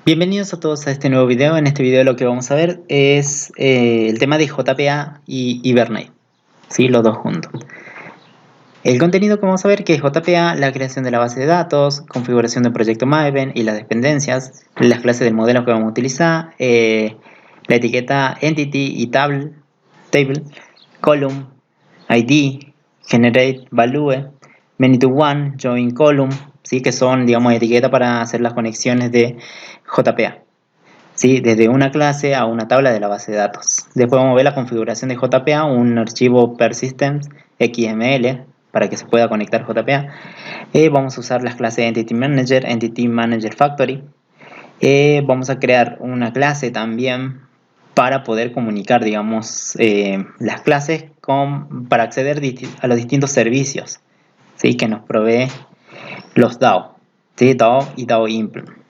Bienvenidos a todos a este nuevo video. En este video lo que vamos a ver es el tema de JPA y Hibernate, ¿sí? Los dos juntos. El contenido que vamos a ver que es JPA, la creación de la base de datos, configuración del proyecto Maven y las dependencias, las clases del modelo que vamos a utilizar, la etiqueta Entity y Table, Column, ID, Generate Value, Many to One, Join Column, ¿sí? Que son, digamos, etiquetas para hacer las conexiones de JPA. ¿Sí? Desde una clase a una tabla de la base de datos. Después vamos a ver la configuración de JPA, un archivo persistence XML para que se pueda conectar JPA. Vamos a usar las clases Entity Manager Factory. Vamos a crear una clase también para poder comunicar, digamos, las clases para acceder a los distintos servicios, ¿sí? Que nos provee los DAO, ¿sí? DAO y DAO Implement.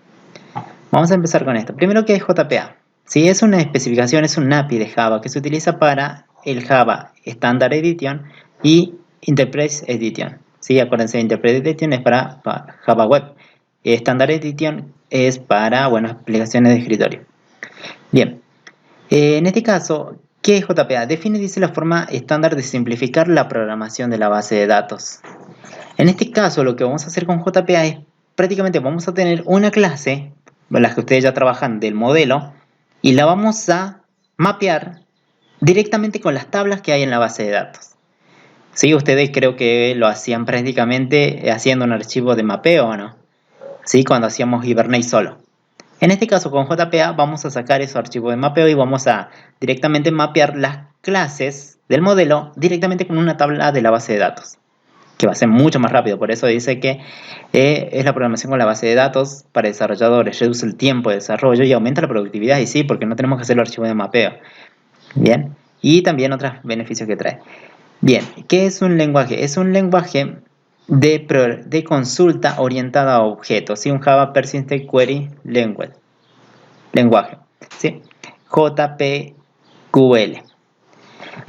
Vamos a empezar con esto. Primero, ¿qué es JPA? Sí, es una especificación, es un API de Java que se utiliza para el Java Standard Edition y Enterprise Edition. Sí, acuérdense, Enterprise Edition es para Java Web. Standard Edition es para, bueno, aplicaciones de escritorio. Bien, en este caso, ¿qué es JPA? Define, dice, la forma estándar de simplificar la programación de la base de datos. En este caso, lo que vamos a hacer con JPA es prácticamente vamos a tener una clase, las que ustedes ya trabajan del modelo, y la vamos a mapear directamente con las tablas que hay en la base de datos. ¿Sí? Ustedes creo que lo hacían prácticamente haciendo un archivo de mapeo, ¿o no? ¿Sí? Cuando hacíamos Hibernate solo. En este caso con JPA vamos a sacar esos archivos de mapeo y vamos a directamente mapear las clases del modelo directamente con una tabla de la base de datos, que va a ser mucho más rápido. Por eso dice que es la programación con la base de datos para desarrolladores, reduce el tiempo de desarrollo y aumenta la productividad. Y sí, porque no tenemos que hacer el archivo de mapeo. Bien, y también otros beneficios que trae. Bien, ¿qué es un lenguaje? Es un lenguaje de consulta orientada a objetos, ¿sí? Un Java Persistent Query lenguaje, ¿sí? JPQL.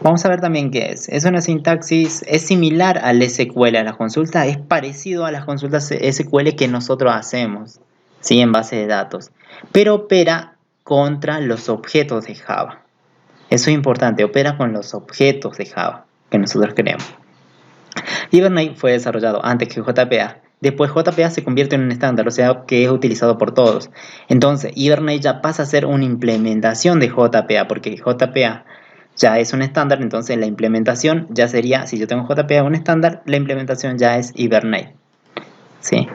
Vamos a ver también qué es. Es una sintaxis, es similar al SQL, a la consulta, es parecido a las consultas SQL que nosotros hacemos, ¿sí? En base de datos, pero opera contra los objetos de Java. Eso es importante, opera con los objetos de Java que nosotros creamos. Hibernate fue desarrollado antes que JPA. Después JPA se convierte en un estándar, o sea que es utilizado por todos. Entonces Hibernate ya pasa a ser una implementación de JPA, porque JPA ya es un estándar, entonces la implementación ya sería, si yo tengo JPA un estándar, la implementación ya es Hibernate. ¿Sí?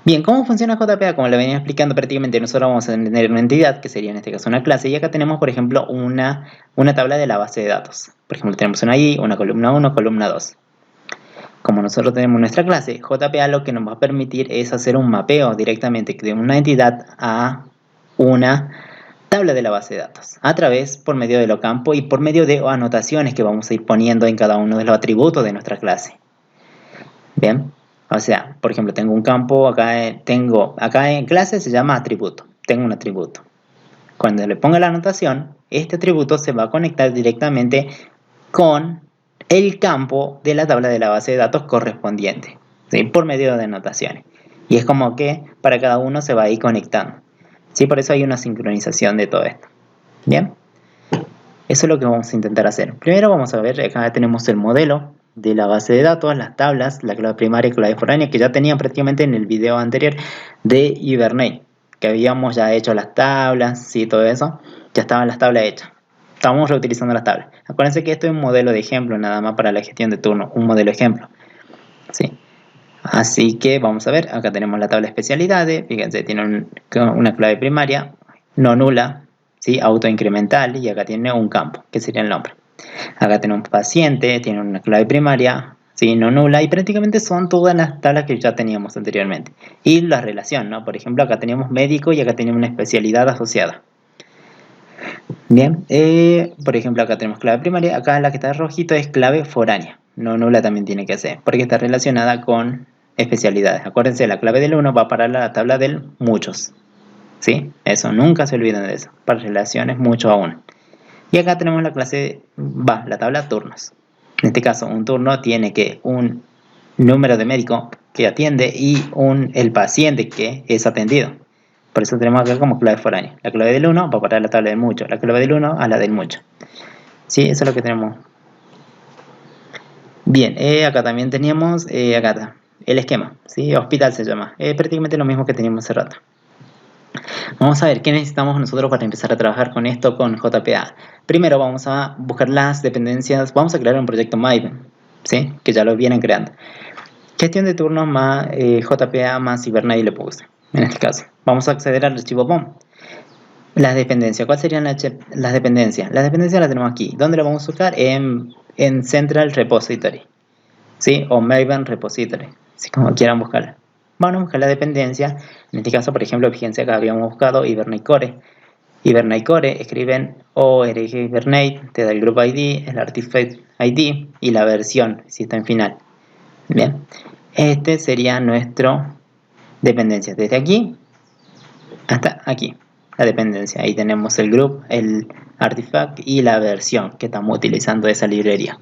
Bien, ¿cómo funciona JPA? Como le venía explicando, prácticamente nosotros vamos a tener una entidad, que sería en este caso una clase, y acá tenemos, por ejemplo, una tabla de la base de datos. Por ejemplo, tenemos una ID, una columna 1, columna 2. Como nosotros tenemos nuestra clase, JPA lo que nos va a permitir es hacer un mapeo directamente de una entidad a una tabla de la base de datos, a través, por medio de los campos y por medio de anotaciones que vamos a ir poniendo en cada uno de los atributos de nuestra clase. Bien, o sea, por ejemplo, tengo un campo, acá en clase se llama atributo, tengo un atributo. Cuando le ponga la anotación, este atributo se va a conectar directamente con el campo de la tabla de la base de datos correspondiente, ¿sí? Por medio de anotaciones. Y es como que para cada uno se va a ir conectando, ¿sí? Por eso hay una sincronización de todo esto. Bien, eso es lo que vamos a intentar hacer. Primero vamos a ver, acá tenemos el modelo de la base de datos, las tablas, la clave primaria y clave foránea, que ya tenían prácticamente en el video anterior de Hibernate, que habíamos ya hecho las tablas, ¿sí? Todo eso, ya estaban las tablas hechas. Estamos reutilizando las tablas. Acuérdense que esto es un modelo de ejemplo, nada más para la gestión de turno, un modelo ejemplo, ¿sí? Así que vamos a ver, acá tenemos la tabla de especialidades, fíjense, tiene una clave primaria, no nula, ¿sí? Autoincremental, y acá tiene un campo, que sería el nombre. Acá tenemos un paciente, tiene una clave primaria, ¿sí? No nula, y prácticamente son todas las tablas que ya teníamos anteriormente. Y la relación, ¿no? Por ejemplo, acá teníamos médico y acá tenemos una especialidad asociada. Bien, por ejemplo, acá tenemos clave primaria, acá la que está rojito es clave foránea, no nula también tiene que ser, porque está relacionada con especialidades. Acuérdense, la clave del 1 va para la tabla del muchos, ¿sí? Eso, nunca se olviden de eso, para relaciones mucho a 1. Y acá tenemos la tabla turnos. En este caso, un turno tiene que un número de médico que atiende y el paciente que es atendido. Por eso tenemos acá como clave foránea. La clave del 1 va para la tabla del mucho. La clave del 1 a la del mucho. ¿Sí? Eso es lo que tenemos. Bien, acá también teníamos, acá está, el esquema. ¿Sí? Hospital se llama. Prácticamente lo mismo que teníamos hace rato. Vamos a ver qué necesitamos nosotros para empezar a trabajar con esto con JPA. Primero vamos a buscar las dependencias. Vamos a crear un proyecto Maven, ¿sí? Que ya lo vienen creando. Gestión de turnos más JPA más Hibernate le puse. En este caso, vamos a acceder al archivo POM. Las dependencias, ¿cuáles serían las dependencias? Las dependencias las tenemos aquí. ¿Dónde las vamos a buscar? En Central Repository, ¿sí? O Maven Repository, si como quieran buscarla. Vamos a buscar la dependencia. En este caso, por ejemplo, fíjense que habíamos buscado Hibernate Core. Hibernate Core, escriben org Hibernate, te da el group ID, el artifact ID y la versión, si está en final. Bien, este sería nuestro dependencia, desde aquí hasta aquí, la dependencia. Ahí tenemos el group, el artifact y la versión que estamos utilizando de esa librería.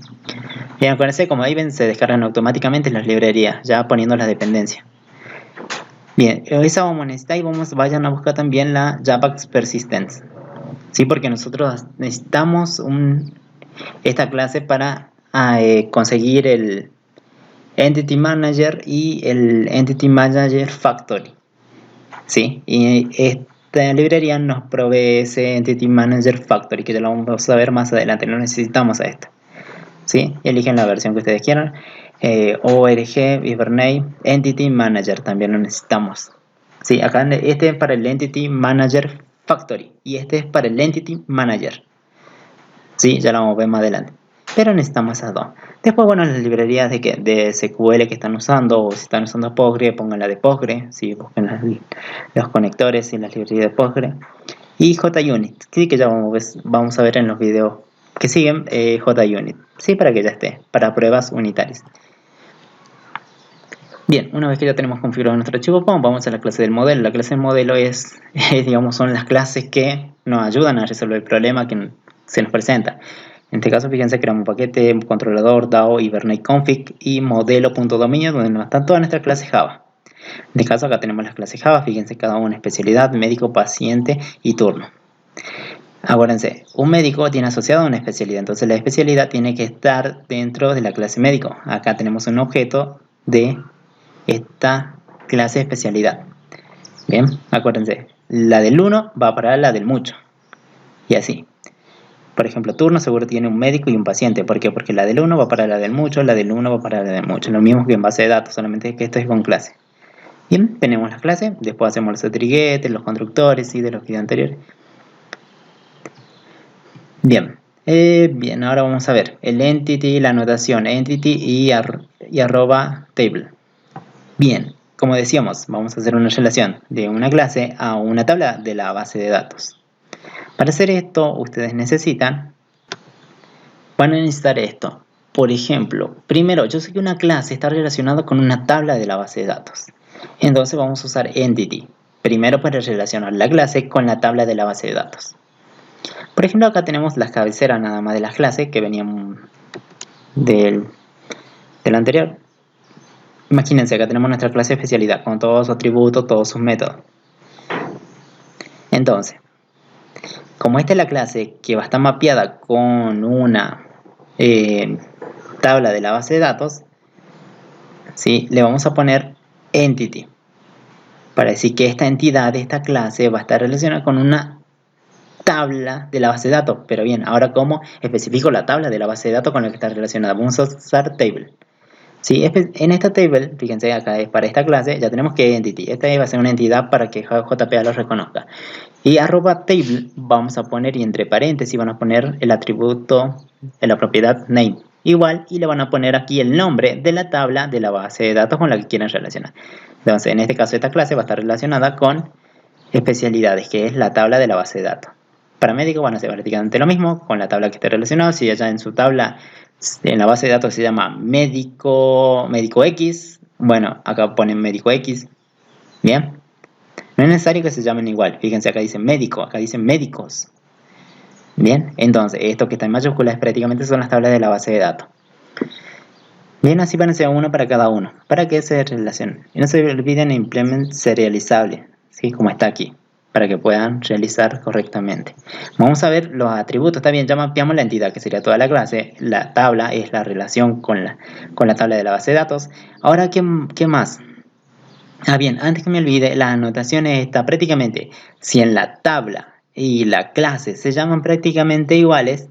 Bien, acuérdense, como ahí ven, se descargan automáticamente las librerías, ya poniendo la dependencia. Bien, esa vamos a necesitar y vayan a buscar también la Javax Persistence. Sí, porque nosotros necesitamos esta clase para conseguir el Entity Manager y el Entity Manager Factory. ¿Sí? Y esta librería nos provee ese Entity Manager Factory, que ya lo vamos a ver más adelante. No necesitamos a esto. ¿Sí? Eligen la versión que ustedes quieran. ORG, Hibernate, Entity Manager también lo necesitamos. ¿Sí? Acá este es para el Entity Manager Factory y este es para el Entity Manager. ¿Sí? Ya lo vamos a ver más adelante. Pero necesitamos esas dos. Después, bueno, las librerías de SQL que están usando, o si están usando Postgre, pongan la de Postgre, ¿sí? Busquen los conectores y las librerías de Postgre. Y JUnit, ¿sí? Que ya vamos a ver en los videos que siguen, JUnit, ¿sí? Para que ya esté, para pruebas unitarias. Bien, una vez que ya tenemos configurado nuestro archivo POM, vamos a la clase del modelo. La clase del modelo digamos, son las clases que nos ayudan a resolver el problema que se nos presenta. En este caso, fíjense, creamos un paquete, un controlador, DAO, Hibernate config y modelo.dominio, donde están todas nuestras clases Java. En este caso, acá tenemos las clases Java, fíjense, cada una especialidad, médico, paciente y turno. Acuérdense, un médico tiene asociado una especialidad, entonces la especialidad tiene que estar dentro de la clase médico. Acá tenemos un objeto de esta clase de especialidad. Bien, acuérdense, la del 1 va para la del mucho. Y así. Por ejemplo, turno seguro tiene un médico y un paciente. ¿Por qué? Porque la del 1 va para la del mucho, la del 1 va para la del mucho. Lo mismo que en base de datos, solamente que esto es con clase. Bien, tenemos la clase, después hacemos los atriguetes, los constructores y de los videos anteriores. Bien, bien, ahora vamos a ver el entity, la anotación entity y arroba table. Bien, como decíamos, vamos a hacer una relación de una clase a una tabla de la base de datos. Para hacer esto, ustedes van a necesitar esto. Por ejemplo, primero, yo sé que una clase está relacionada con una tabla de la base de datos. Entonces vamos a usar entity. Primero para relacionar la clase con la tabla de la base de datos. Por ejemplo, acá tenemos las cabeceras nada más de las clases que venían del anterior. Imagínense, acá tenemos nuestra clase de especialidad con todos sus atributos, todos sus métodos. Entonces, como esta es la clase que va a estar mapeada con una tabla de la base de datos, ¿sí? Le vamos a poner entity para decir que esta entidad de esta clase va a estar relacionada con una tabla de la base de datos. Pero bien, ahora ¿cómo especifico la tabla de la base de datos con la que está relacionada? Vamos a usar table. Sí, en esta table, fíjense acá es para esta clase, ya tenemos que entity. Esta va a ser una entidad para que JPA lo reconozca. Y arroba table vamos a poner y entre paréntesis van a poner el atributo de la propiedad name. Igual y le van a poner aquí el nombre de la tabla de la base de datos con la que quieren relacionar. Entonces, en este caso esta clase va a estar relacionada con especialidades, que es la tabla de la base de datos. Para médico van a ser prácticamente lo mismo con la tabla que esté relacionada. Si allá en su tabla, en la base de datos se llama médico X, bueno, acá ponen médico X. Bien, no es necesario que se llamen igual. Fíjense, acá dicen médico, acá dicen médicos. Bien, entonces esto que está en mayúsculas prácticamente son las tablas de la base de datos. Bien, así van a ser uno para cada uno, para que se relacionen. Y no se olviden implement serializable, ¿sí? Como está aquí. para que puedan realizar correctamente. Vamos a ver los atributos. Está bien, ya mapeamos la entidad, que sería toda la clase. La tabla es la relación con la tabla de la base de datos. Ahora, ¿qué más? Ah, bien, antes que me olvide, las anotaciones está prácticamente, si en la tabla y la clase se llaman prácticamente iguales,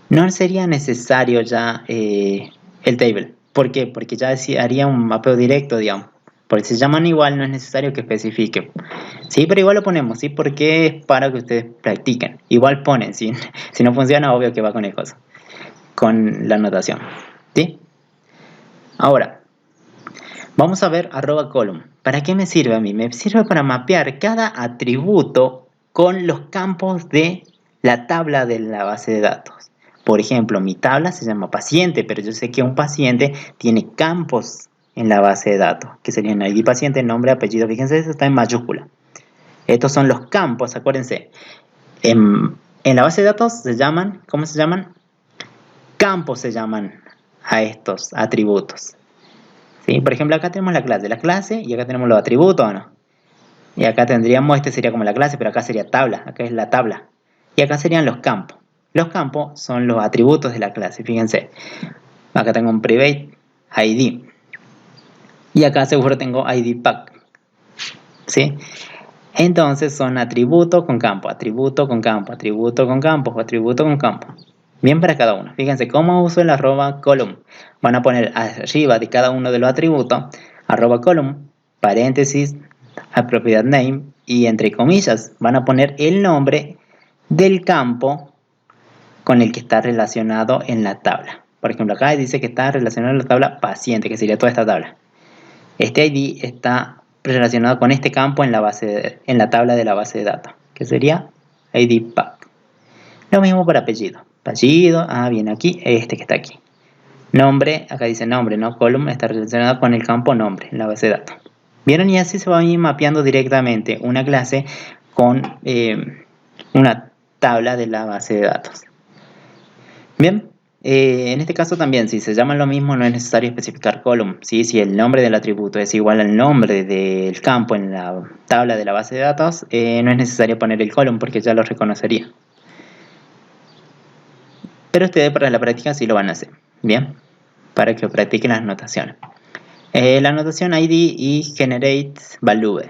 no sería necesario ya el table. ¿Por qué? Porque ya haría un mapeo directo, digamos. Porque si se llaman igual, no es necesario que especifique. Sí, pero igual lo ponemos, ¿sí? Porque es para que ustedes practiquen. Igual ponen, ¿sí? Si no funciona, obvio que va con el coso, con la anotación, ¿sí? Ahora, vamos a ver @column. ¿Para qué me sirve a mí? Me sirve para mapear cada atributo con los campos de la tabla de la base de datos. Por ejemplo, mi tabla se llama paciente, pero yo sé que un paciente tiene campos en la base de datos, que serían ID paciente, nombre, apellido. Fíjense, eso está en mayúscula. Estos son los campos, acuérdense. En la base de datos se llaman, ¿cómo se llaman? Campos se llaman a estos atributos. ¿Sí? Por ejemplo, acá tenemos la clase y acá tenemos los atributos, ¿o no? Y acá tendríamos, este sería como la clase, pero acá sería tabla, acá es la tabla. Y acá serían los campos. Los campos son los atributos de la clase, fíjense. Acá tengo un private ID. Y acá seguro tengo ID pack. ¿Sí? Entonces son atributo con campo, atributo con campo, atributo con campo, atributo con campo. Bien para cada uno. Fíjense cómo uso el @column. Van a poner arriba de cada uno de los atributos @column, paréntesis, a propiedad name y entre comillas van a poner el nombre del campo con el que está relacionado en la tabla. Por ejemplo, acá dice que está relacionado en la tabla paciente, que sería toda esta tabla. Este ID está relacionado con este campo en la tabla de la base de datos, que sería ID pack. Lo mismo para apellido. Apellido, viene aquí, este que está aquí. Nombre, acá dice nombre, ¿no? Column está relacionado con el campo nombre en la base de datos. ¿Vieron? Y así se va a ir mapeando directamente una clase con una tabla de la base de datos. Bien, en este caso también, si se llaman lo mismo, no es necesario especificar column. ¿Sí? Si el nombre del atributo es igual al nombre del campo en la tabla de la base de datos, no es necesario poner el column porque ya lo reconocería. Pero ustedes para la práctica sí lo van a hacer, ¿bien? Para que practiquen las notaciones. La notación ID y generate value.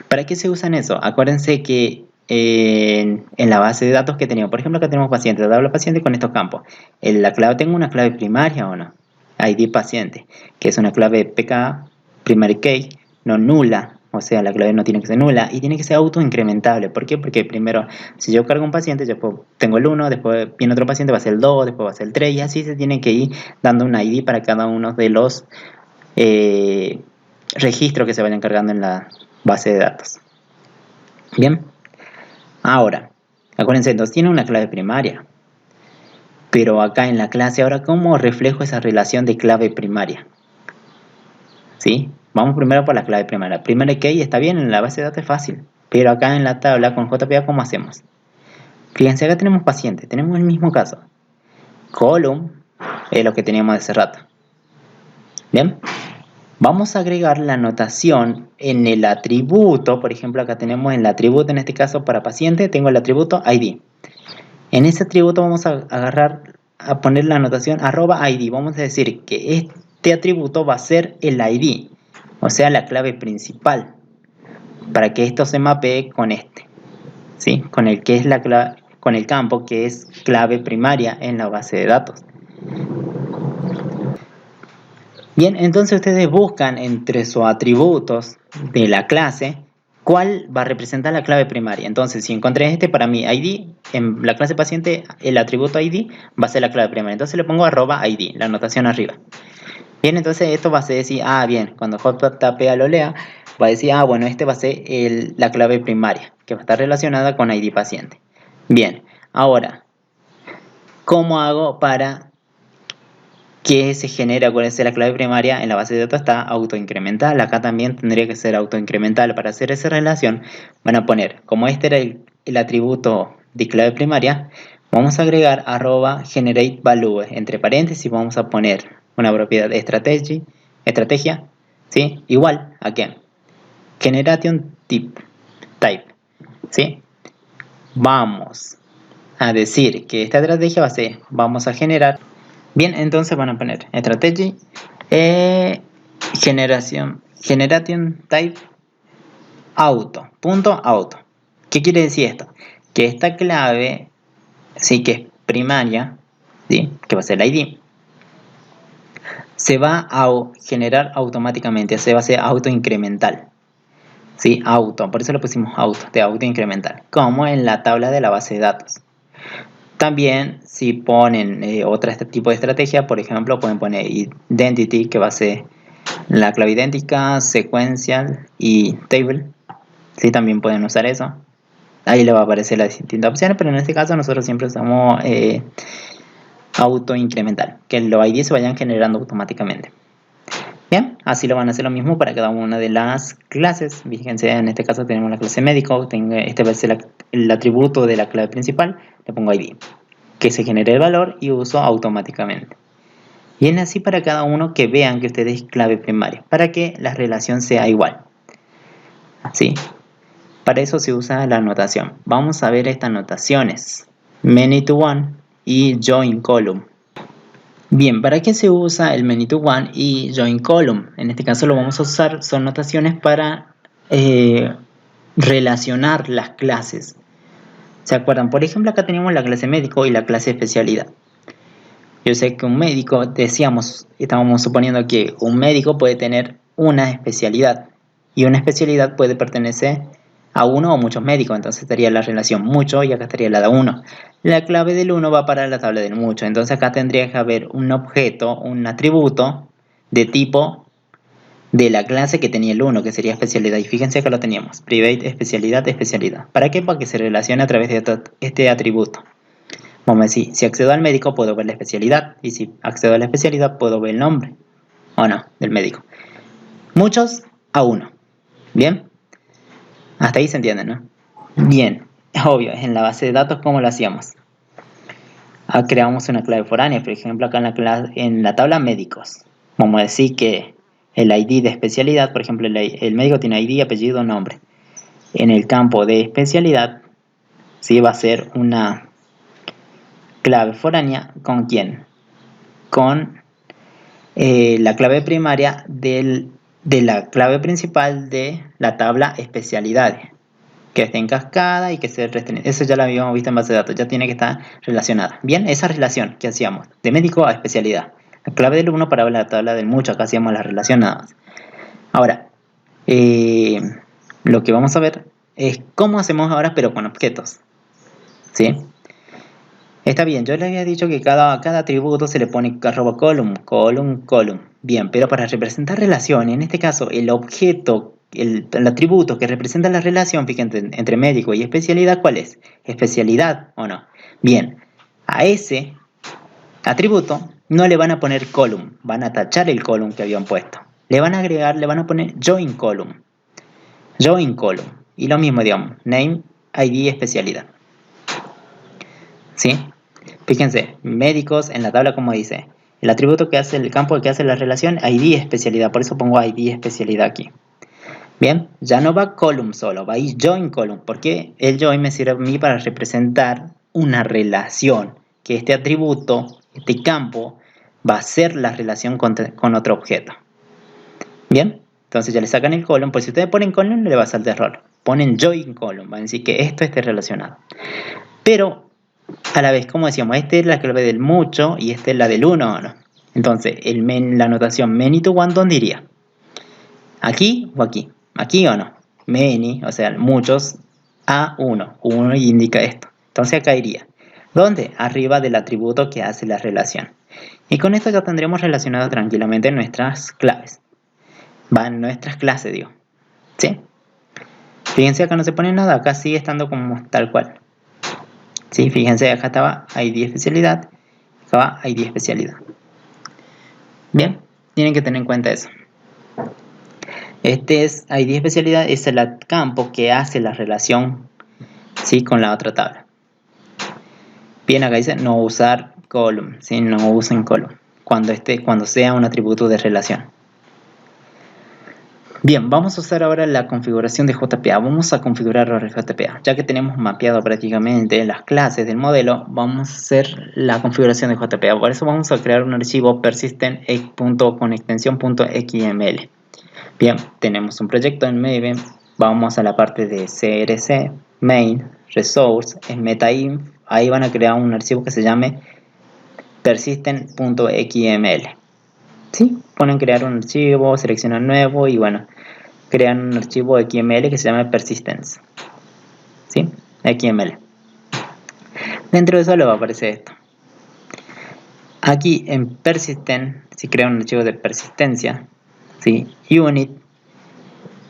¿Para qué se usan eso? Acuérdense que en la base de datos que tenemos, por ejemplo, acá tenemos paciente, tabla paciente con estos campos. ¿Tengo una clave primaria o no? ID paciente, que es una clave PK, primary key, no nula. O sea, la clave no tiene que ser nula y tiene que ser autoincrementable. ¿Por qué? Porque primero, si yo cargo un paciente, yo tengo el 1, después viene otro paciente, va a ser el 2, después va a ser el 3 y así se tiene que ir dando una ID para cada uno de los registros que se vayan cargando en la base de datos. Bien, ahora, acuérdense, entonces tiene una clave primaria. Pero acá en la clase, ahora, ¿cómo reflejo esa relación de clave primaria? ¿Sí? Vamos primero por la clave primaria. Primero key está bien, en la base de datos es fácil. Pero acá en la tabla con JPA, ¿cómo hacemos? Fíjense, acá tenemos paciente, tenemos el mismo caso. Column es lo que teníamos de hace rato. Bien, vamos a agregar la anotación en el atributo. Por ejemplo, acá tenemos el atributo, en este caso para paciente, tengo el atributo ID. En ese atributo vamos a poner la anotación @ID. Vamos a decir que este atributo va a ser el ID, o sea, la clave principal, para que esto se mapee con este, ¿sí? Con el que es con el campo que es clave primaria en la base de datos. Bien, entonces ustedes buscan entre sus atributos de la clase cuál va a representar la clave primaria. Entonces, si encontré este, para mi ID, en la clase paciente, el atributo ID va a ser la clave primaria. Entonces le pongo @ID, la anotación arriba. Bien, entonces esto va a ser decir, bien, cuando JPA lo lea, va a decir, bueno, este va a ser la clave primaria, que va a estar relacionada con ID paciente. Bien, ahora, ¿cómo hago para que se genere? Acuérdense, la clave primaria en la base de datos está autoincremental. Acá también tendría que ser autoincremental. Para hacer esa relación, van a poner, como este era el atributo de clave primaria, vamos a agregar @generate value. Entre paréntesis vamos a poner una propiedad estrategia, ¿sí? Igual a qué? Generation type. type, ¿sí? Vamos a decir que esta estrategia va a ser, vamos a generar, bien, entonces van a poner strategy, generation type auto. ¿Qué quiere decir esto? Que esta clave, sí, que es primaria, ¿sí? Que va a ser la ID, se va a generar automáticamente, se va a hacer auto incremental. ¿Sí? Auto, por eso le pusimos auto, de auto incremental, como en la tabla de la base de datos. También si ponen otro tipo de estrategia, por ejemplo, pueden poner identity, que va a ser la clave idéntica, sequential y table. ¿Sí? También pueden usar eso. Ahí le va a aparecer las distintas opciones, pero en este caso nosotros siempre usamos auto incremental, que los ID se vayan generando automáticamente. Bien, así lo van a hacer lo mismo para cada una de las clases. Fíjense, en este caso tenemos la clase médico, este va a ser el atributo de la clave principal, le pongo ID, que se genere el valor y uso automáticamente. Y es así para cada uno, que vean que ustedes es clave primaria, para que la relación sea igual. ¿Sí? Para eso se usa la anotación. Vamos a ver estas notaciones: many to one y join column. Bien, ¿para qué se usa el many to one y join column? En este caso lo vamos a usar, son notaciones para relacionar las clases. ¿Se acuerdan? Por ejemplo, acá tenemos la clase médico y la clase especialidad. Yo sé que un médico, estábamos suponiendo que un médico puede tener una especialidad, y una especialidad puede pertenecer a uno o muchos médicos, entonces estaría la relación mucho y acá estaría la de uno. La clave del 1 va para la tabla del mucho, entonces acá tendría que haber un objeto, un atributo de tipo de la clase que tenía el 1, que sería especialidad. Y fíjense que lo teníamos, private, especialidad, especialidad. ¿Para qué? Para que se relacione a través de este atributo. Vamos a decir, si accedo al médico puedo ver la especialidad, y si accedo a la especialidad puedo ver el nombre, o no, del médico. Muchos a uno. ¿Bien? Hasta ahí se entiende, ¿no? Bien, obvio, en la base de datos, ¿cómo lo hacíamos? Creamos una clave foránea, por ejemplo, acá en la tabla médicos. Vamos a decir que el ID de especialidad, por ejemplo, el médico tiene ID, apellido, nombre. En el campo de especialidad, ¿sí? Va a ser una clave foránea, ¿con quién? Con la clave primaria de la clave principal de la tabla especialidades, que esté en cascada y que esté restringida. Eso ya lo habíamos visto en base de datos, ya tiene que estar relacionada. Bien, esa relación que hacíamos de médico a especialidad. La clave del 1 para la tabla del mucho, acá hacíamos la relación nada más. Ahora, lo que vamos a ver es cómo hacemos ahora, pero con objetos. ¿Sí? Está bien, yo les había dicho que cada atributo se le pone arroba column. Bien, pero para representar relación, en este caso el objeto, el atributo que representa la relación, fíjense, entre médico y especialidad, ¿cuál es? ¿Especialidad o no? Bien, a ese atributo no le van a poner column, van a tachar el column que habían puesto. Le van a agregar, le van a poner join column. Y lo mismo, digamos, name, ID, especialidad. ¿Sí? Fíjense, médicos en la tabla, como dice, el atributo que hace el campo que hace la relación, ID especialidad, por eso pongo ID especialidad aquí. Bien, ya no va column solo, va ahí join column, porque el join me sirve a mí para representar una relación, que este atributo, este campo, va a ser la relación con otro objeto. Bien, entonces ya le sacan el column, pues si ustedes ponen column le va a saltar error. Ponen join column, van a decir que esto esté relacionado. Pero a la vez, como decíamos, esta es la clave del mucho y esta es la del 1, ¿no? Entonces, la notación many to one, ¿dónde iría? ¿Aquí o aquí? ¿Aquí o no? Many, o sea, muchos, a 1. 1 indica esto. Entonces acá iría. ¿Dónde? Arriba del atributo que hace la relación. Y con esto ya tendremos relacionado tranquilamente nuestras claves. Van nuestras clases, digo. ¿Sí? Fíjense, acá no se pone nada, acá sigue estando como tal cual. ¿Sí? Fíjense, acá estaba ID especialidad, acá va ID especialidad. Bien, tienen que tener en cuenta eso. Este es ID especialidad, es el campo que hace la relación, ¿sí? Con la otra tabla. Bien, acá dice no usar column, ¿sí? No usen column cuando sea un atributo de relación. Bien, vamos a usar ahora la configuración de JPA. Vamos a configurar ahora el JPA. Ya que tenemos mapeado prácticamente las clases del modelo, vamos a hacer la configuración de JPA. Por eso vamos a crear un archivo persistent.conextension.xml. Bien, tenemos un proyecto en Maven. Vamos a la parte de CRC, main, resource, en metainf. Ahí van a crear un archivo que se llame persistent.xml. ¿Sí? Ponen crear un archivo, seleccionan nuevo y bueno, crean un archivo XML que se llama persistence. ¿Sí? XML. Dentro de eso le va a aparecer esto. Aquí en persistent, si crean un archivo de persistencia, ¿sí? Unit,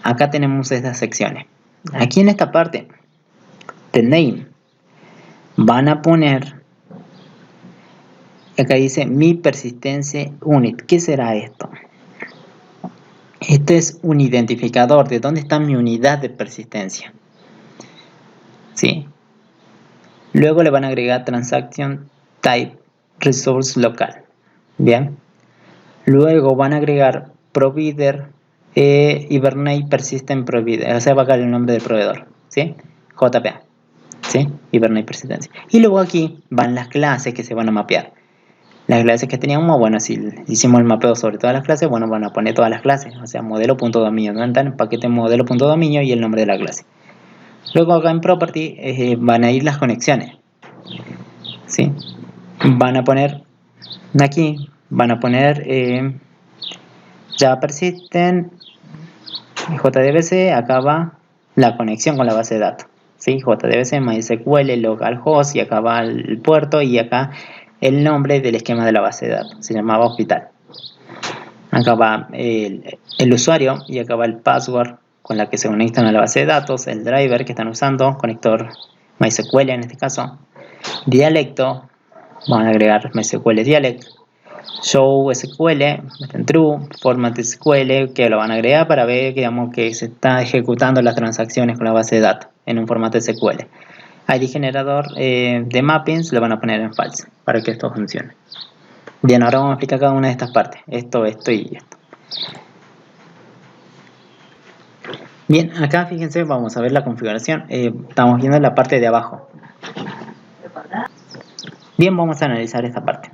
acá tenemos estas secciones. Aquí en esta parte de name van a poner, acá dice mi persistencia unit. ¿Qué será esto? Este es un identificador de dónde está mi unidad de persistencia. ¿Sí? Luego le van a agregar transaction type resource local. Bien. Luego van a agregar provider Hibernate persistent provider. O sea, va a caer el nombre del proveedor. ¿Sí? JPA. ¿Sí? Hibernate persistencia. Y luego aquí van las clases que se van a mapear. Las clases que teníamos, bueno, si hicimos el mapeo sobre todas las clases, bueno, van a poner todas las clases. O sea, modelo.dominio. ¿No? En paquete modelo.dominio y el nombre de la clase. Luego acá en property van a ir las conexiones. ¿Sí? Van a poner aquí, van a poner Java Persistent, JDBC, acá va la conexión con la base de datos. ¿Sí? JDBC, MySQL, localhost y acá va el puerto y acá el nombre del esquema de la base de datos. Se llamaba hospital. Acá va el usuario y acá va el password con la que se conectan a la base de datos, el driver que están usando, conector MySQL en este caso, dialecto, van a agregar MySQL dialect, show SQL, meten true, format SQL, que lo van a agregar para ver digamos, que se está ejecutando las transacciones con la base de datos en un formato SQL. ID generador de mappings lo van a poner en false para que esto funcione. Bien, ahora vamos a explicar cada una de estas partes, esto y esto. Bien, acá fíjense, vamos a ver la configuración. Estamos viendo la parte de abajo. Bien, vamos a analizar esta parte.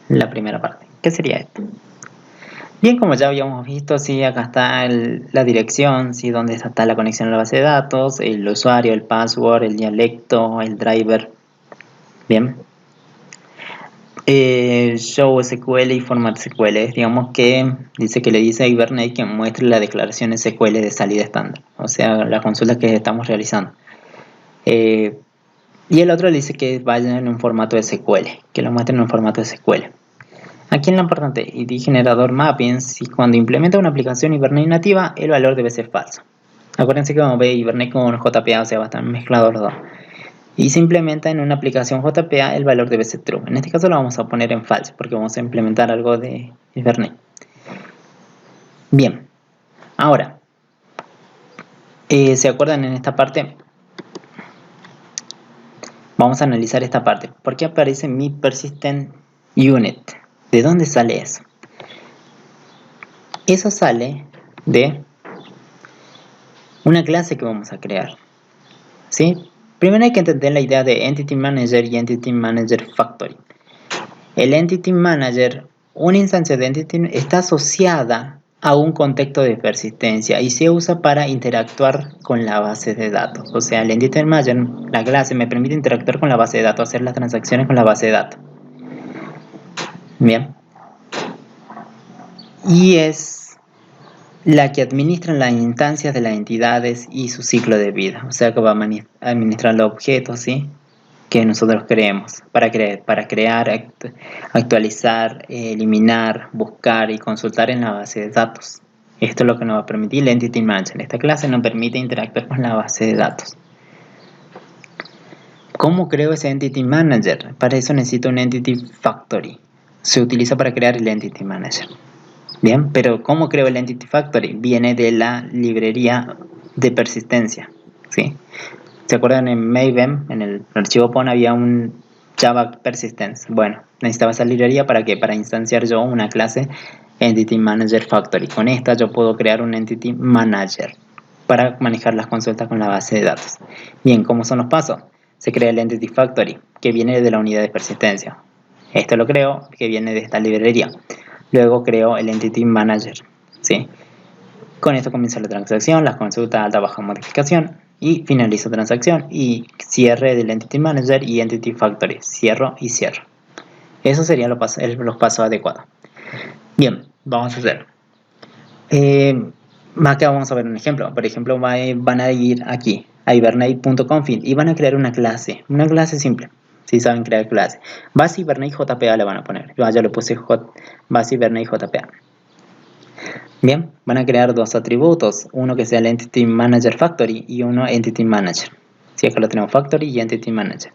La primera parte. ¿Qué sería esto? Bien, como ya habíamos visto, sí, acá está la dirección, sí, donde está la conexión a la base de datos, el usuario, el password, el dialecto, el driver. Bien. Show SQL y format SQL, digamos que dice que le dice a Hibernate que muestre la declaración SQL de salida estándar, o sea, la consulta que estamos realizando. Y el otro le dice que vaya en un formato SQL, que lo muestre en un formato SQL. Aquí en la importante ID generador mappings, y cuando implementa una aplicación Hibernate nativa, el valor debe ser falso. Acuérdense que vamos a ver Hibernate con JPA, o sea, va a estar mezclados los dos. Y se implementa en una aplicación JPA, el valor debe ser true. En este caso lo vamos a poner en false, porque vamos a implementar algo de Hibernate. Bien, ahora, ¿se acuerdan en esta parte? Vamos a analizar esta parte. ¿Por qué aparece mi persistent unit? ¿De dónde sale eso? Eso sale de una clase que vamos a crear. ¿Sí? Primero hay que entender la idea de Entity Manager y Entity Manager Factory. El Entity Manager, una instancia de Entity, está asociada a un contexto de persistencia y se usa para interactuar con la base de datos. O sea, el Entity Manager, la clase, me permite interactuar con la base de datos, hacer las transacciones con la base de datos. Bien. Y es la que administra las instancias de las entidades y su ciclo de vida. O sea, que va a administrar los objetos, ¿sí?, que nosotros creemos para crear, actualizar, eliminar, buscar y consultar en la base de datos. Esto es lo que nos va a permitir el Entity Manager. Esta clase nos permite interactuar con la base de datos. ¿Cómo creo ese Entity Manager? Para eso necesito un Entity Factory. Se utiliza para crear el Entity Manager. Bien, pero ¿cómo creo el Entity Factory? Viene de la librería de persistencia, ¿sí? ¿Se acuerdan en Maven, en el archivo PON había un Java Persistence? Bueno, necesitaba esa librería para ¿qué? Para instanciar yo una clase Entity Manager Factory. Con esta yo puedo crear un Entity Manager para manejar las consultas con la base de datos. Bien, ¿cómo son los pasos? Se crea el Entity Factory, que viene de la unidad de persistencia. Esto lo creo, que viene de esta librería. Luego creo el Entity Manager, ¿sí? Con esto comienza la transacción, las consultas, alta, baja, modificación, y finalizo transacción y cierre del Entity Manager y Entity Factory. Cierro y cierro. Esos serían los pasos adecuados. Bien, vamos a hacer. Acá vamos a ver un ejemplo. Por ejemplo, van a ir aquí a hibernate.config y van a crear una clase simple. Si saben crear clase, base hibernate JPA le van a poner. Yo ya le puse base hibernate JPA. Bien, van a crear dos atributos, uno que sea el Entity Manager Factory y uno Entity Manager. Si acá lo tenemos Factory y Entity Manager.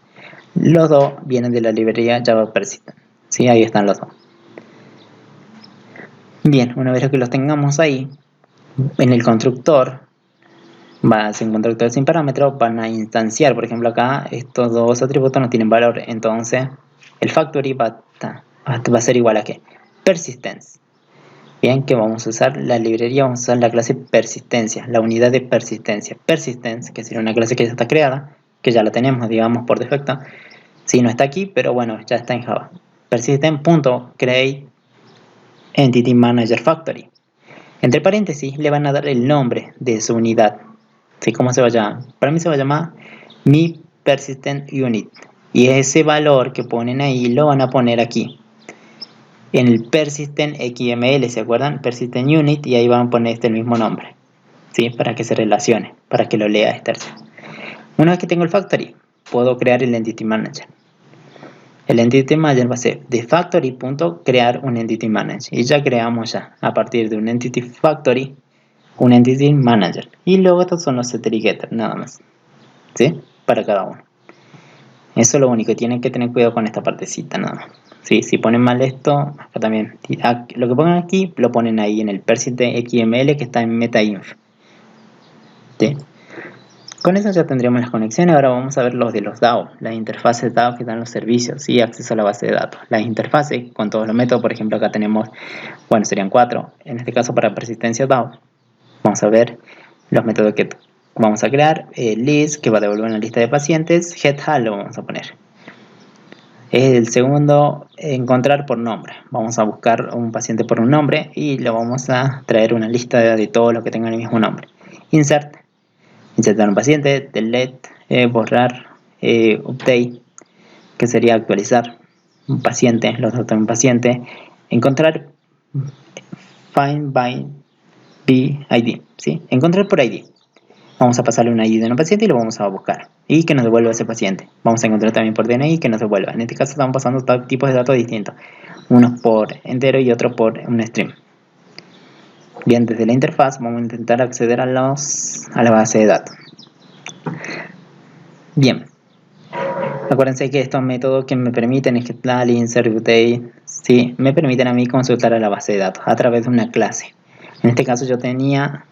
Los dos vienen de la librería Java Persistent. Sí, ahí están los dos. Bien, una vez que los tengamos ahí, en el constructor, sin constructor sin parámetro, van a instanciar, por ejemplo acá, estos dos atributos no tienen valor, entonces el Factory va a ser igual a ¿qué? Persistence. Bien, que vamos a usar la librería, vamos a usar la clase persistencia, la unidad de persistencia. Persistence, que sería una clase que ya está creada, que ya la tenemos, digamos, por defecto. Sí, no está aquí, pero bueno, ya está en Java. Persistent.create Entity Manager Factory. Entre paréntesis le van a dar el nombre de su unidad. ¿Sí? ¿Cómo se va a llamar? Para mí se va a llamar Mi Persistent Unit. Y ese valor que ponen ahí lo van a poner aquí. En el Persistent XML, ¿se acuerdan? Persistent Unit, y ahí van a poner el mismo nombre. ¿Sí? Para que se relacione, para que lo lea este. Una vez que tengo el Factory, puedo crear el Entity Manager. El Entity Manager va a ser de factory.crear un Entity Manager. Y ya creamos ya, a partir de un Entity Factory, un Entity Manager. Y luego estos son los setter y getter, nada más. ¿Sí? Para cada uno. Eso es lo único. Tienen que tener cuidado con esta partecita, nada más. ¿Sí? Si ponen mal esto, acá también. Lo que pongan aquí, lo ponen ahí en el persistent XML que está en metainf. ¿Sí? Con eso ya tendríamos las conexiones. Ahora vamos a ver los de los DAO, las interfaces DAO que dan los servicios y acceso a la base de datos. Las interfaces con todos los métodos, por ejemplo acá tenemos, bueno, serían 4. En este caso para persistencia DAO, vamos a ver los métodos que vamos a crear. List, que va a devolver una lista de pacientes. Get_all lo vamos a poner. El segundo, encontrar por nombre. Vamos a buscar un paciente por un nombre y le vamos a traer una lista de todos los que tengan el mismo nombre. Insert. Insertar un paciente, delete, borrar, update, que sería actualizar un paciente, los datos de un paciente, encontrar, find by ID, ¿sí? Encontrar por ID. Vamos a pasarle un ID de un paciente y lo vamos a buscar y que nos devuelva ese paciente. Vamos a encontrar también por DNI y que nos devuelva. En este caso estamos pasando dos tipos de datos distintos, unos por entero y otro por un stream. Bien, desde la interfaz vamos a intentar acceder a la base de datos. Bien, acuérdense que estos métodos que me permiten es que insert, update, ¿sí? Me permiten a mí consultar a la base de datos a través de una clase. En este caso yo tenía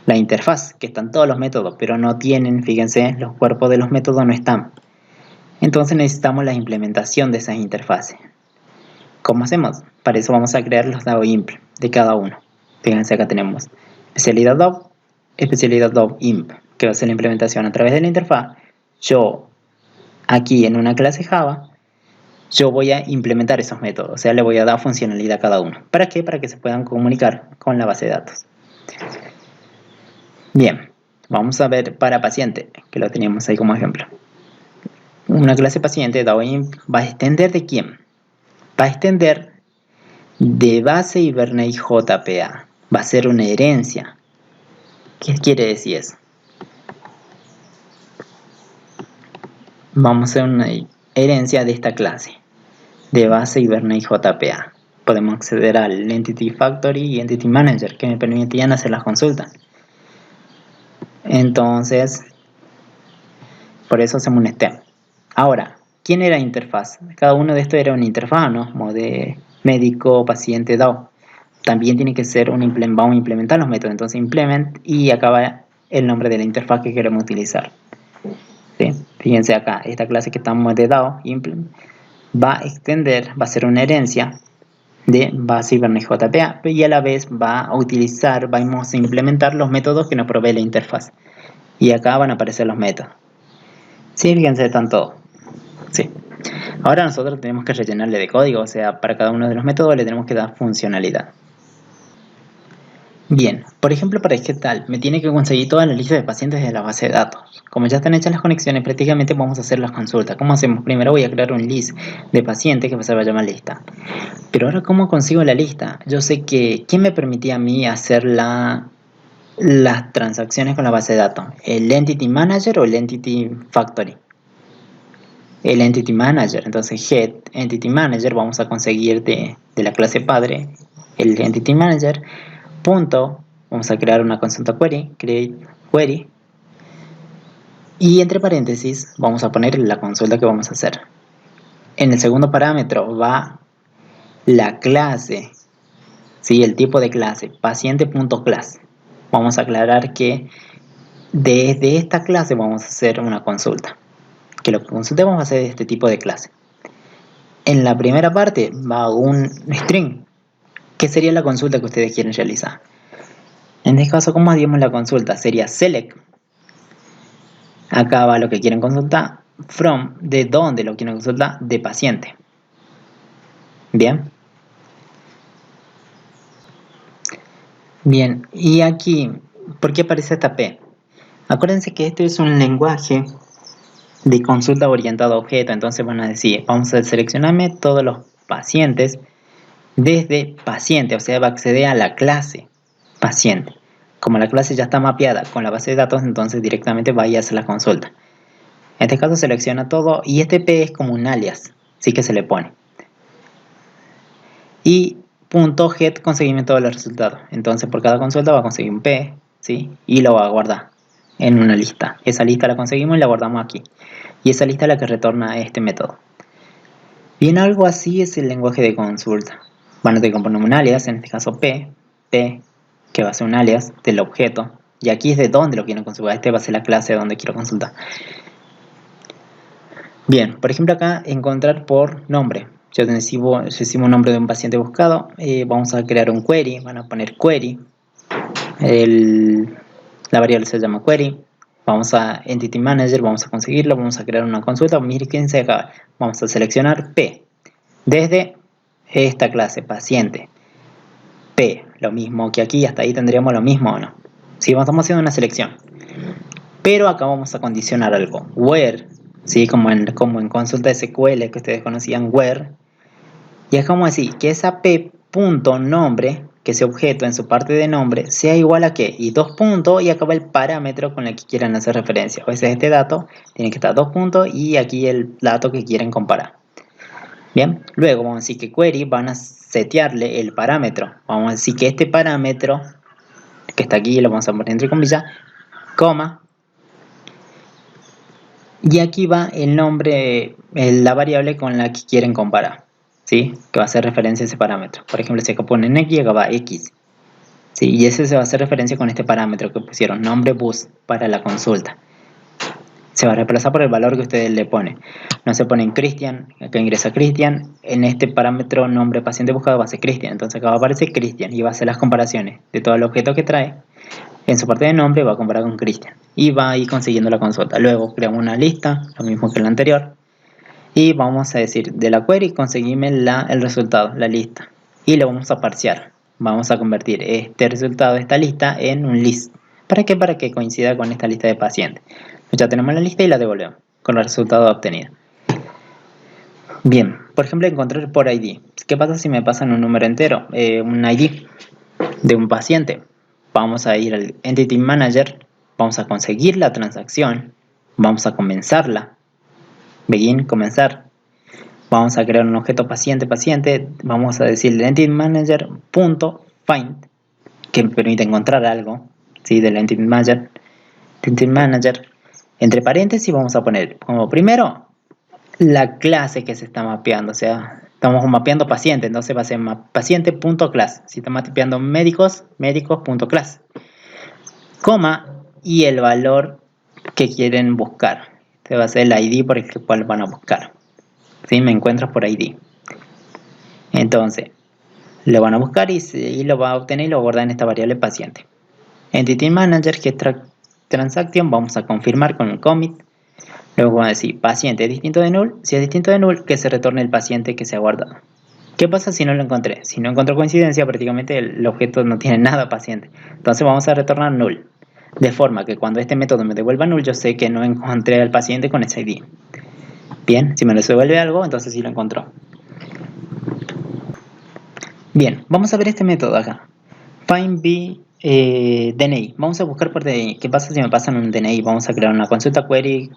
la interfaz, que están todos los métodos, pero no tienen, fíjense, los cuerpos de los métodos no están. Entonces necesitamos la implementación de esas interfaces. ¿Cómo hacemos? Para eso vamos a crear los DAO imp de cada uno. Fíjense, acá tenemos especialidad DAO imp, que va a ser la implementación a través de la interfaz. Yo, aquí en una clase Java, yo voy a implementar esos métodos, o sea, le voy a dar funcionalidad a cada uno. ¿Para qué? Para que se puedan comunicar con la base de datos. Bien, vamos a ver para paciente, que lo teníamos ahí como ejemplo. Una clase paciente DAO imp va a extender ¿de quién? Va a extender de base Hibernate JPA. Va a ser una herencia. ¿Qué quiere decir eso? Vamos a hacer una herencia de esta clase de base Hibernate JPA. Podemos acceder al Entity Factory y Entity Manager que me permitían hacer las consultas. Entonces, por eso hacemos un stem. Ahora, ¿quién era interfaz? Cada uno de estos era una interfaz, ¿no? Como de médico, paciente, DAO. También tiene que ser vamos a implementar los métodos. Entonces, implement y acaba el nombre de la interfaz que queremos utilizar. ¿Sí? Fíjense acá, esta clase que estamos de DAO, implement, va a extender, va a ser una herencia de base Kubernetes JPA, y a la vez vamos a implementar los métodos que nos provee la interfaz. Y acá van a aparecer los métodos. Sí, fíjense, están todos. Sí. Ahora nosotros tenemos que rellenarle de código, o sea, para cada uno de los métodos le tenemos que dar funcionalidad. Bien, por ejemplo, para tal me tiene que conseguir toda la lista de pacientes de la base de datos. Como ya están hechas las conexiones, prácticamente vamos a hacer las consultas. ¿Cómo hacemos? Primero voy a crear un list de pacientes que se va a llamar lista. Pero ahora, ¿cómo consigo la lista? Yo sé que, ¿quién me permitía a mí hacer las transacciones con la base de datos? ¿El Entity Manager o el Entity Factory? El Entity Manager. Entonces, Head Entity Manager, vamos a conseguir de la clase padre el Entity Manager. Punto, vamos a crear una consulta query, create query, y entre paréntesis vamos a poner la consulta que vamos a hacer. En el segundo parámetro va la clase, ¿sí? El tipo de clase, paciente.class. Vamos a aclarar que desde esta clase vamos a hacer una consulta, que lo que consultemos va a ser de este tipo de clase. En la primera parte va un string, que sería la consulta que ustedes quieren realizar. En este caso, ¿cómo haríamos la consulta? Sería select. Acá va lo que quieren consultar. From, de dónde lo quieren consultar, de paciente. Bien. Bien, y aquí, ¿por qué aparece esta P? Acuérdense que este es un lenguaje de consulta orientado a objeto. Entonces van a decir, vamos a seleccionarme todos los pacientes desde paciente. O sea, va a acceder a la clase paciente. Como la clase ya está mapeada con la base de datos, entonces directamente va a hacer la consulta. En este caso selecciona todo y este P es como un alias, así que se le pone. Y .get conseguirme todos los resultados. Entonces por cada consulta va a conseguir un P, ¿sí? Y lo va a guardar en una lista. Esa lista la conseguimos y la guardamos aquí. Y esa lista es la que retorna este método. Bien, algo así es el lenguaje de consulta. Van a tener que poner un alias, en este caso P, que va a ser un alias del objeto. Y aquí es de dónde lo quiero consultar. Este va a ser la clase de donde quiero consultar. Bien, por ejemplo acá encontrar por nombre. Yo recibo un nombre de un paciente buscado. Vamos a crear un query. Van a poner query. La variable se llama query. Vamos a Entity Manager. Vamos a conseguirlo. Vamos a crear una consulta. Miren quién se acaba. Vamos a seleccionar P. Desde esta clase, paciente. P. Lo mismo que aquí. Hasta ahí tendríamos lo mismo o no. Si estamos haciendo una selección. Pero acá vamos a condicionar algo. Where. ¿Sí? Como en consulta SQL que ustedes conocían, where, y es como decir que esa p.nombre, que ese objeto en su parte de nombre, sea igual a qué, y dos puntos, y acaba el parámetro con el que quieran hacer referencia. A veces este dato tiene que estar dos puntos y aquí el dato que quieren comparar. Bien, luego vamos a decir que query van a setearle el parámetro. Vamos a decir que este parámetro que está aquí, lo vamos a poner entre comillas, coma, y aquí va el nombre, la variable con la que quieren comparar, ¿sí? Que va a hacer referencia a ese parámetro. Por ejemplo, si acá ponen X, acá va X. ¿Sí? Y ese se va a hacer referencia con este parámetro que pusieron, nombre bus, para la consulta. Se va a reemplazar por el valor que ustedes le ponen. No se ponen Cristian, acá ingresa Cristian. En este parámetro nombre paciente buscado va a ser Cristian. Entonces acá va a aparecer Cristian y va a hacer las comparaciones de todo el objeto que trae. En su parte de nombre va a comparar con Cristian y va a ir consiguiendo la consulta. Luego creamos una lista, lo mismo que la anterior, y vamos a decir de la query conseguime el resultado, la lista, y lo vamos a parsear. Vamos a convertir este resultado de esta lista en un list. ¿Para qué? Para que coincida con esta lista de pacientes. Ya tenemos la lista y la devolvemos con el resultado obtenido. Bien, por ejemplo, encontrar por ID. ¿Qué pasa si me pasan un número entero? Un ID de un paciente. Vamos a ir al Entity Manager, vamos a conseguir la transacción, vamos a comenzarla, begin, comenzar, vamos a crear un objeto paciente, vamos a decirle Entity Manager .find, que me permite encontrar algo, ¿sí? Del Entity Manager, entre paréntesis vamos a poner como primero la clase que se está mapeando, o sea, estamos mapeando paciente, entonces va a ser paciente.class. Si estamos mapeando médicos, médicos.class. Coma y el valor que quieren buscar. Este va a ser el ID por el cual van a buscar. ¿Sí? Me encuentro por ID. Entonces, Lo van a buscar y lo va a obtener y lo guarda en esta variable paciente. Entity Manager, que es Transaction, vamos a confirmar con un commit. Luego vamos a decir paciente es distinto de null. Si es distinto de null, que se retorne el paciente que se ha guardado. ¿Qué pasa si no lo encontré? Si no encontró coincidencia, prácticamente el objeto no tiene nada paciente. Entonces vamos a retornar null. De forma que cuando este método me devuelva null, yo sé que no encontré al paciente con ese ID. Bien, si me devuelve algo, entonces sí lo encontró. Bien, vamos a ver este método acá. Find DNI. Vamos a buscar por DNI. ¿Qué pasa si me pasan un DNI? Vamos a crear una consulta query,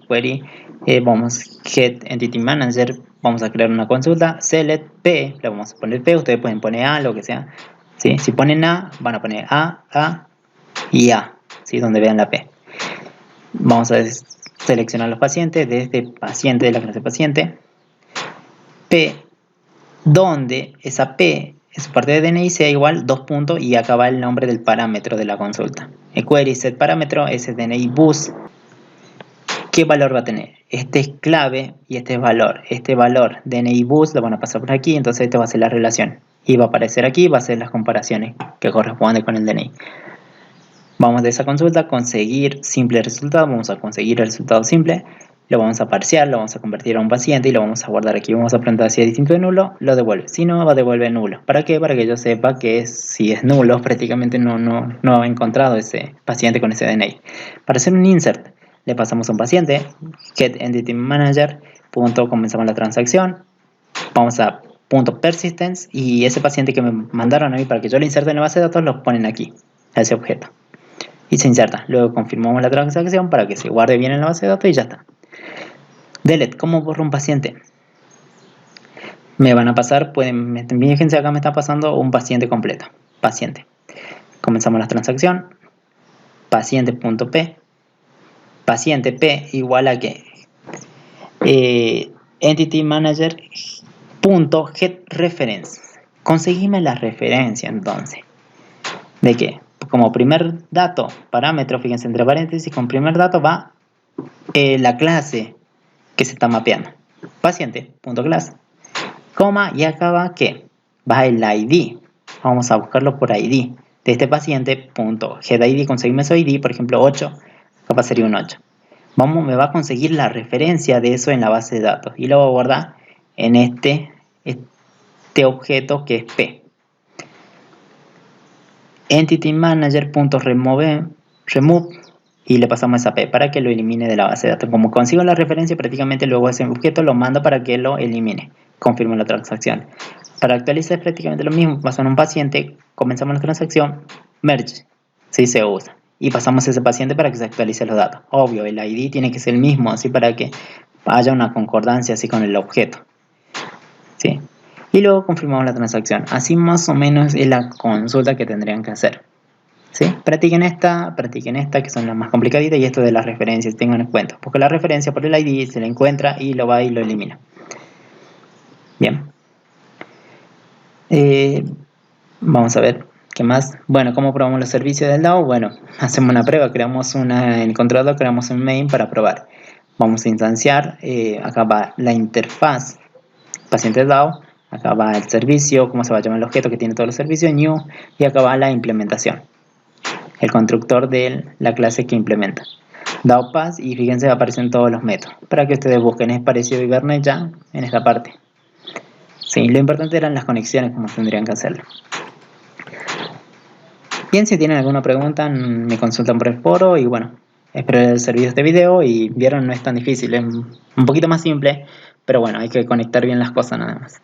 vamos get entity manager, vamos a crear una consulta, select P, le vamos a poner P, ustedes pueden poner A, lo que sea. ¿Sí? Si ponen A, van a poner A y A, ¿sí? Donde vean la P. Vamos a seleccionar los pacientes desde paciente de la clase paciente. P, donde esa P, esa parte de DNI sea igual, 2 puntos y acá va el nombre del parámetro de la consulta. El query set parámetro es el DNI bus. ¿Qué valor va a tener? Este es clave y este es valor. Este valor DNI bus lo van a pasar por aquí, entonces este va a ser la relación. Y va a aparecer aquí, va a ser las comparaciones que corresponden con el DNI. Vamos de esa consulta a conseguir simple resultado, vamos a conseguir el resultado simple, lo vamos a parsear, lo vamos a convertir a un paciente y lo vamos a guardar aquí. Vamos a preguntar si es distinto de nulo, lo devuelve. Si no, va a devolver nulo. ¿Para qué? Para que yo sepa que si es nulo, prácticamente no ha encontrado ese paciente con ese DNI. Para hacer un insert, le pasamos a un paciente, get entity manager, comenzamos la transacción, vamos a .persistence y ese paciente que me mandaron a mí para que yo lo inserte en la base de datos, lo ponen aquí, a ese objeto. Y se inserta. Luego confirmamos la transacción para que se guarde bien en la base de datos y ya está. Delete. ¿Cómo borro un paciente? Me van a pasar, fíjense acá me está pasando un paciente completo. Paciente. Comenzamos la transacción. Paciente.p. Paciente P igual a que entity manager .get reference. Conseguime la referencia entonces. ¿De qué? Como primer dato, parámetro, fíjense entre paréntesis, con primer dato va la clase que se está mapeando. Paciente.class, coma, y acá va ¿qué? Va el ID. Vamos a buscarlo por ID. De este paciente.getID, conseguirme su ID, por ejemplo 8, acá sería un 8. Me va a conseguir la referencia de eso en la base de datos y lo voy a guardar en este objeto que es P. Entity manager.remove y le pasamos esa P para que lo elimine de la base de datos. Como consigo la referencia, prácticamente luego ese objeto lo mando para que lo elimine. Confirmo la transacción. Para actualizar es prácticamente lo mismo. Pasamos a un paciente, comenzamos la transacción, merge, si se usa. Y pasamos a ese paciente para que se actualice los datos. Obvio, el ID tiene que ser el mismo, así para que haya una concordancia así con el objeto. ¿Sí? Y luego confirmamos la transacción. Así más o menos es la consulta que tendrían que hacer. ¿Sí? Practiquen esta, que son las más complicaditas, y esto de las referencias, tengan en cuenta. Porque la referencia por el ID se la encuentra y lo va y lo elimina. Bien. Vamos a ver qué más. Bueno, ¿cómo probamos los servicios del DAO? Bueno, hacemos una prueba, creamos en el controlador, creamos un main para probar. Vamos a instanciar, acá va la interfaz paciente DAO, acá va el servicio, cómo se va a llamar el objeto que tiene todos los servicios, new, y acá va la implementación, el constructor de la clase que implementa. DAO pass, y fíjense, aparecen todos los métodos, para que ustedes busquen, es parecido a Hibernate ya en esta parte. Sí, lo importante eran las conexiones, como tendrían que hacerlo. Bien, si tienen alguna pregunta, me consultan por el foro, y bueno, espero haber servido este video, y vieron, no es tan difícil, es un poquito más simple, pero bueno, hay que conectar bien las cosas nada más.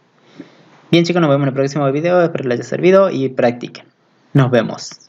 Bien chicos, nos vemos en el próximo video, espero les haya servido y practiquen. Nos vemos.